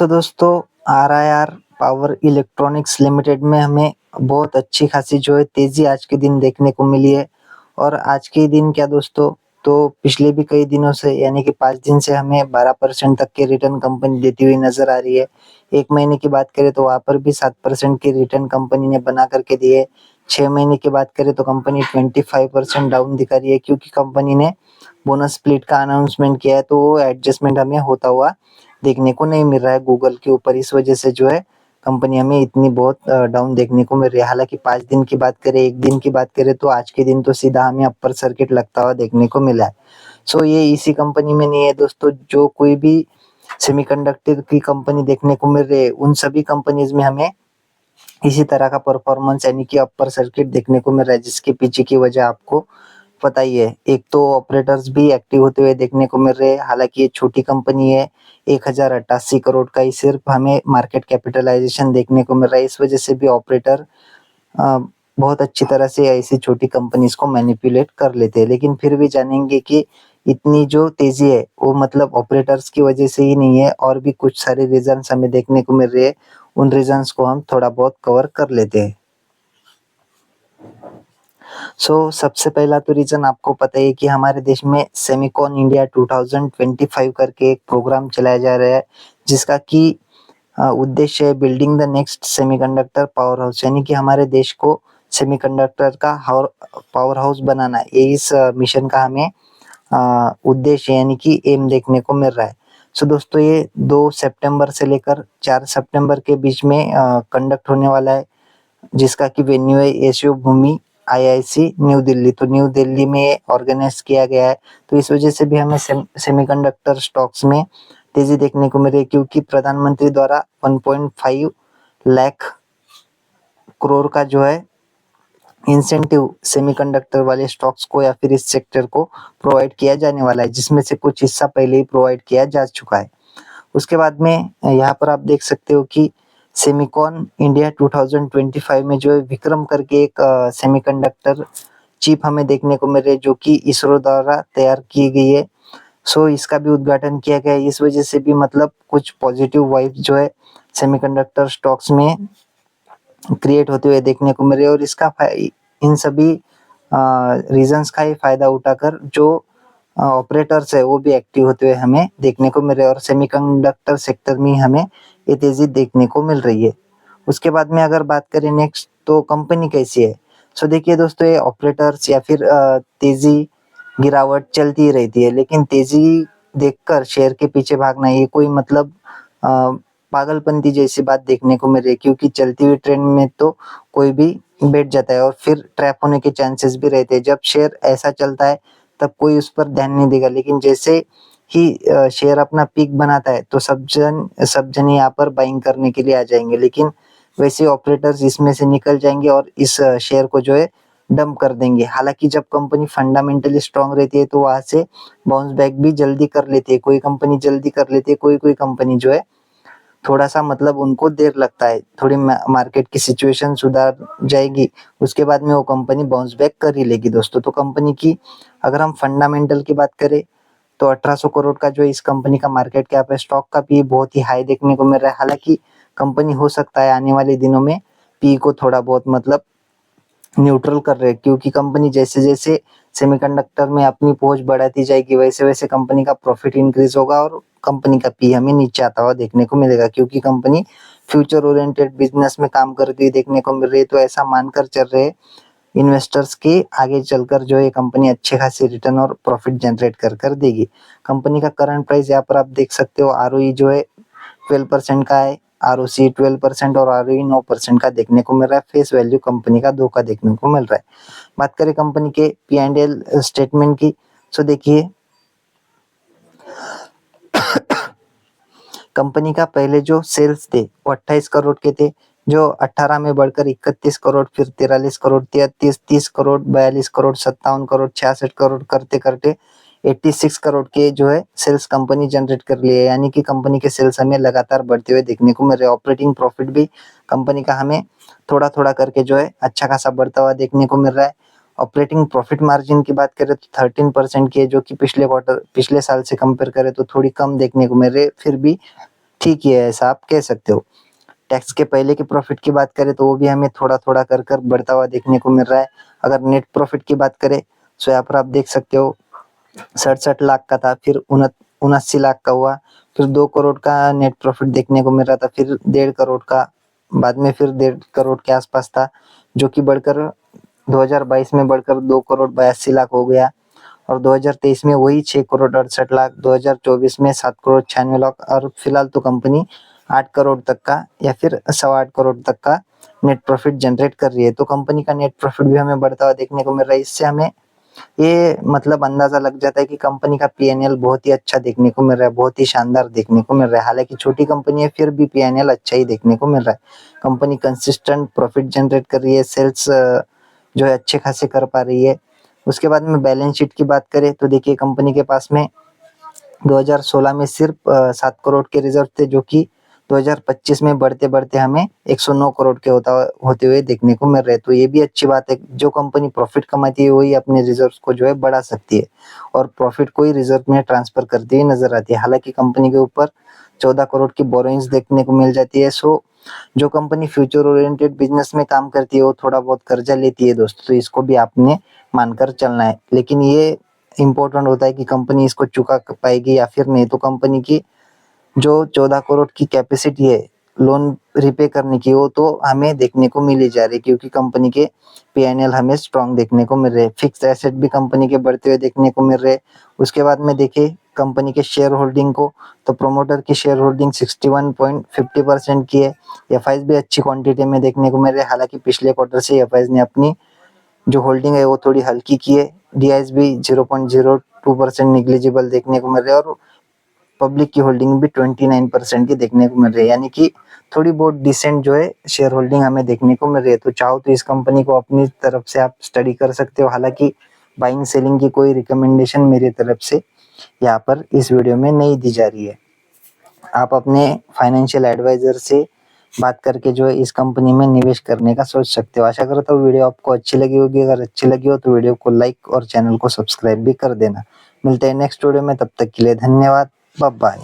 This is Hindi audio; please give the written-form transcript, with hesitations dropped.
सो दोस्तों, आरआईआर पावर इलेक्ट्रॉनिक्स लिमिटेड में हमें बहुत अच्छी खासी जो है तेजी आज के दिन देखने को मिली है। और आज के दिन क्या दोस्तों, तो पिछले भी कई दिनों से यानी कि 5 दिन से हमें 12% तक के रिटर्न कंपनी देती हुई नजर आ रही है। 1 महीने की बात करें तो वहाँ पर भी 7% की रिटर्न कंपनी ने बना करके दी है। 6 महीने की बात करें तो कंपनी 25% डाउन दिखा रही है, क्योंकि कंपनी ने बोनस स्प्लिट का अनाउंसमेंट किया है, तो वो एडजस्टमेंट हमें होता हुआ देखने को नहीं मिल रहा है गूगल के ऊपर। इस वजह से जो है कंपनी हमें इतनी बहुत डाउन देखने को मिल रही है। हालांकि 5 दिन की बात करें, 1 दिन की बात करें तो आज के दिन तो सीधा हमें अपर सर्किट लगता हुआ देखने को मिला है। सो ये इसी कंपनी में नहीं है दोस्तों, जो कोई भी सेमीकंडक्टर की कंपनी देखने को मिल रही है उन सभी कंपनीज में हमें इसी तरह का परफॉर्मेंस यानी कि अपर सर्किट देखने को मिल रहा है, जिसके पीछे की वजह आपको पता ही है। एक तो ऑपरेटर्स भी एक्टिव होते हुए देखने को मिल रहे हैं। हालांकि ये छोटी कंपनी है, 1088 करोड़ का ही सिर्फ हमें मार्केट कैपिटलाइजेशन देखने को मिल रहा है। इस वजह से भी ऑपरेटर बहुत अच्छी तरह से ऐसी छोटी कंपनीज को मैनिपुलेट कर लेते हैं। लेकिन फिर भी जानेंगे कि इतनी जो तेजी है वो मतलब ऑपरेटर्स की वजह से ही नहीं है, और भी कुछ सारे रीजंस हमें देखने को मिल रहे हैं। उन रीजंस को हम थोड़ा बहुत कवर कर लेते हैं। सबसे पहला तो रीजन आपको पता है कि हमारे देश में सेमिकॉन इंडिया 2025 करके एक प्रोग्राम चलाया जा रहा है, जिसका कि उद्देश्य है building the next semiconductor power house, यानी कि हमारे देश को सेमीकंडक्टर का पावर हाउस बनाना है। ये इस मिशन का हमें उद्देश्य यानी कि एम देखने को मिल रहा है। दोस्तों, ये 2 सितंबर से लेकर 4 सितंबर के बीच में कंडक्ट होने वाला है, जिसका कि वेन्यू है एशियो भूमि आईआईसी न्यू दिल्ली। तो न्यू दिल्ली में ऑर्गेनाइज किया गया है। तो इस वजह से भी हमें सेमीकंडक्टर स्टॉक्स में तेजी देखने को मिल रही है, क्योंकि प्रधानमंत्री द्वारा 1.5 लाख करोड़ का जो है इंसेंटिव सेमीकंडक्टर वाले स्टॉक्स को या फिर इस सेक्टर को प्रोवाइड किया जाने वाला है, जिसमें से कुछ हिस्सा पहले ही प्रोवाइड किया जा चुका है। उसके बाद में यहाँ पर आप देख सकते हो कि सेमिकॉन इंडिया 2025 में जो है विक्रम करके एक सेमीकंडक्टर चिप हमें देखने को मिल रही है, जो कि इसरो द्वारा तैयार की गई है। इसका भी उद्घाटन किया गया है। इस वजह से भी मतलब कुछ पॉजिटिव वाइब जो है सेमीकंडक्टर स्टॉक्स में क्रिएट होते हुए देखने को मिल रही है। और इन सभी रीजंस का ही फायदा उठाकर जो ऑपरेटर्स है वो भी एक्टिव होते हुए हमें देखने को मिल रहे हैं, और सेमीकंडक्टर सेक्टर में हमें ये तेजी देखने को मिल रही है। उसके बाद में अगर बात करें नेक्स्ट, तो कंपनी कैसी है। देखिए दोस्तों, ये ऑपरेटर्स या फिर तेजी गिरावट चलती ही रहती है, लेकिन तेजी देखकर शेयर के पीछे भागना ये कोई मतलब पागलपंती जैसी बात देखने को मिल रही है, क्योंकि चलती हुई ट्रेंड में तो कोई भी बैठ जाता है और फिर ट्रैप होने के चांसेस भी रहते हैं। जब शेयर ऐसा चलता है तब कोई उस पर ध्यान नहीं देगा, लेकिन जैसे ही शेयर अपना पीक बनाता है तो सब जन यहाँ पर बाइंग करने के लिए आ जाएंगे, लेकिन वैसे ऑपरेटर्स इसमें से निकल जाएंगे और इस शेयर को जो है डंप कर देंगे। हालांकि जब कंपनी फंडामेंटली स्ट्रांग रहती है तो वहां से बाउंस बैक भी जल्दी कर लेती है। कोई कंपनी जल्दी कर लेती है, कोई कोई कंपनी जो है थोड़ा सा मतलब उनको देर लगता है। थोड़ी मार्केट की सिचुएशन सुधार जाएगी, उसके बाद में वो कंपनी बाउंस बैक कर ही लेगी दोस्तों। तो कंपनी की अगर हम फंडामेंटल की बात करें तो 1800 करोड़ का जो इस कंपनी का मार्केट कैप है, स्टॉक का पी बहुत ही हाई देखने को मिल रहा है। हालांकि कंपनी हो सकता है आने वाले दिनों में पी को थोड़ा बहुत मतलब न्यूट्रल कर रहे हैं, क्योंकि कंपनी जैसे जैसे सेमीकंडक्टर में अपनी पहुंच बढ़ाती जाएगी वैसे वैसे कंपनी का प्रॉफिट इंक्रीज होगा और कंपनी का पी हमें नीचे आता हुआ देखने को मिलेगा, क्योंकि कंपनी फ्यूचर ओरिएंटेड बिजनेस में काम करती हुई देखने को मिल रही है। तो ऐसा मानकर चल रहे इन्वेस्टर्स की आगे चलकर जो ये कंपनी अच्छे खासी रिटर्न और प्रॉफिट जनरेट कर देगी। कंपनी का करंट प्राइस यहाँ पर आप देख सकते हो। आरओई जो है 12% का है, आरओसी 12% और आरओई 9% का देखने को मिल रहा है। फेस वैल्यू कंपनी का 2 का देखने को मिल रहा है। बात करें कंपनी के P&L स्टेटमेंट की, देखिए कंपनी का पहले जो सेल्स थे वो 28 करोड़ के थे, जो 18 में बढ़कर 31 करोड़, फिर 43 करोड़, 33, 30 करोड़, 42 करोड़, 57 करोड़, 66 करोड़ करते करते 86 करोड़ के जो है सेल्स कंपनी जनरेट कर लिए। यानी कि कंपनी के सेल्स हमें लगातार बढ़ते हुए देखने को मिल रहे हैं। ऑपरेटिंग प्रॉफिट भी कंपनी का हमें थोड़ा थोड़ा करके जो है अच्छा खासा बढ़ता हुआ देखने को मिल रहा है। ऑपरेटिंग प्रॉफिट मार्जिन की बात करें तो 13% की है, जो कि पिछले साल से कंपेयर करें तो थोड़ी कम देखने को मिल रही है। फिर भी ठीक ही है, ऐसा आप कह सकते हो। टैक्स के पहले के प्रॉफिट की बात करें तो वो भी हमें थोड़ा-थोड़ा कर बढ़ता हुआ देखने को मिल रहा है। अगर नेट प्रॉफिट की बात करें, तो यहाँ पर आप देख सकते हो 67 लाख का था, फिर 79 लाख का हुआ, फिर 2 करोड़ का नेट प्रॉफिट देखने को मिल रहा था, फिर 1.5 करोड़ का, बाद में फिर 1.5 करोड़ के आसपास था, जो कि बढ़कर 2022 में बढ़कर 2 करोड़ 82 लाख हो गया, और 2023 में वही 6 करोड़ 68 लाख, 2024 में 7 करोड़ 96 लाख, और फिलहाल तो कंपनी 8 करोड़ तक का या फिर 8.25 करोड़ तक का नेट प्रॉफिट जनरेट कर रही है। तो कंपनी का नेट प्रॉफिट भी हमें बढ़ता हुआ देखने को मिल रहा है। इससे हमें ये मतलब अंदाजा लग जाता है कि कंपनी का पीएनएल बहुत ही अच्छा देखने को मिल रहा है, बहुत ही शानदार देखने को मिल रहा है। हालांकि छोटी कंपनी है, फिर भी पीएनएल अच्छा ही देखने को मिल रहा है। कंपनी कंसिस्टेंट प्रॉफिट जनरेट कर रही है, सेल्स जो है अच्छे खासे कर पा रही है। उसके बाद में बैलेंस शीट की बात करें तो देखिए कंपनी के पास में 2016 में सिर्फ 7 करोड़ के रिजर्व थे, जो कि 2025 में बढ़ते-बढ़ते हमें 109 करोड़ के होते हुए देखने को मिल रहे हैं। तो ये भी अच्छी बात है, जो कंपनी प्रॉफिट कमाती है वही अपने रिजर्व्स को जो है बढ़ा सकती है, और प्रॉफिट को ही रिजर्व में ट्रांसफर करती हुई नजर आती है। हालांकि कंपनी के ऊपर 14 करोड़ की बोरोइंग्स देखने को मिल जाती है। सो जो कंपनी फ्यूचर ओरिएंटेड बिजनेस में काम करती है वो थोड़ा बहुत कर्जा लेती है दोस्तों, तो इसको भी आपने मानकर चलना है। लेकिन ये इम्पोर्टेंट होता है कि कंपनी इसको चुका पाएगी या फिर नहीं। तो कंपनी की जो 14 करोड़ की कैपेसिटी है लोन रिपे करने की, वो तो हमें देखने को मिल ही जा रही है, क्योंकि कंपनी के पीएनएल हमें स्ट्रांग देखने को मिल रहे हैं। फिक्स्ड एसेट भी कंपनी के बढ़ते हुए देखने को मिल रहे हैं। उसके बाद में देखें कंपनी के शेयर होल्डिंग को, तो प्रोमोटर की शेयर होल्डिंग 61.50% की है। एफआईज भी अच्छी क्वांटिटी में देखने को मिल रहे हैं। हालांकि पिछले क्वार्टर से एफआईज ने अपनी जो होल्डिंग है वो थोड़ी हल्की की है। डीआईएस भी 0.02% निग्लिजिबल देखने को मिल रहे हैं, और पब्लिक की होल्डिंग भी 29% की देखने को मिल रही है, यानी कि थोड़ी बहुत डिसेंट जो है शेयर होल्डिंग हमें देखने को मिल रही है। तो चाहो तो इस कंपनी को अपनी तरफ से आप स्टडी कर सकते हो। हालांकि बाइंग सेलिंग की कोई रिकमेंडेशन मेरी तरफ से यहाँ पर इस वीडियो में नहीं दी जा रही है। आप अपने फाइनेंशियल एडवाइजर से बात करके जो है इस कंपनी में निवेश करने का सोच सकते हो। आशा करता हूँ वीडियो आपको अच्छी लगी होगी। अगर अच्छी लगी हो तो वीडियो को लाइक और चैनल को सब्सक्राइब भी कर देना। मिलते हैं नेक्स्ट वीडियो में, तब तक के लिए धन्यवाद। Bye bye.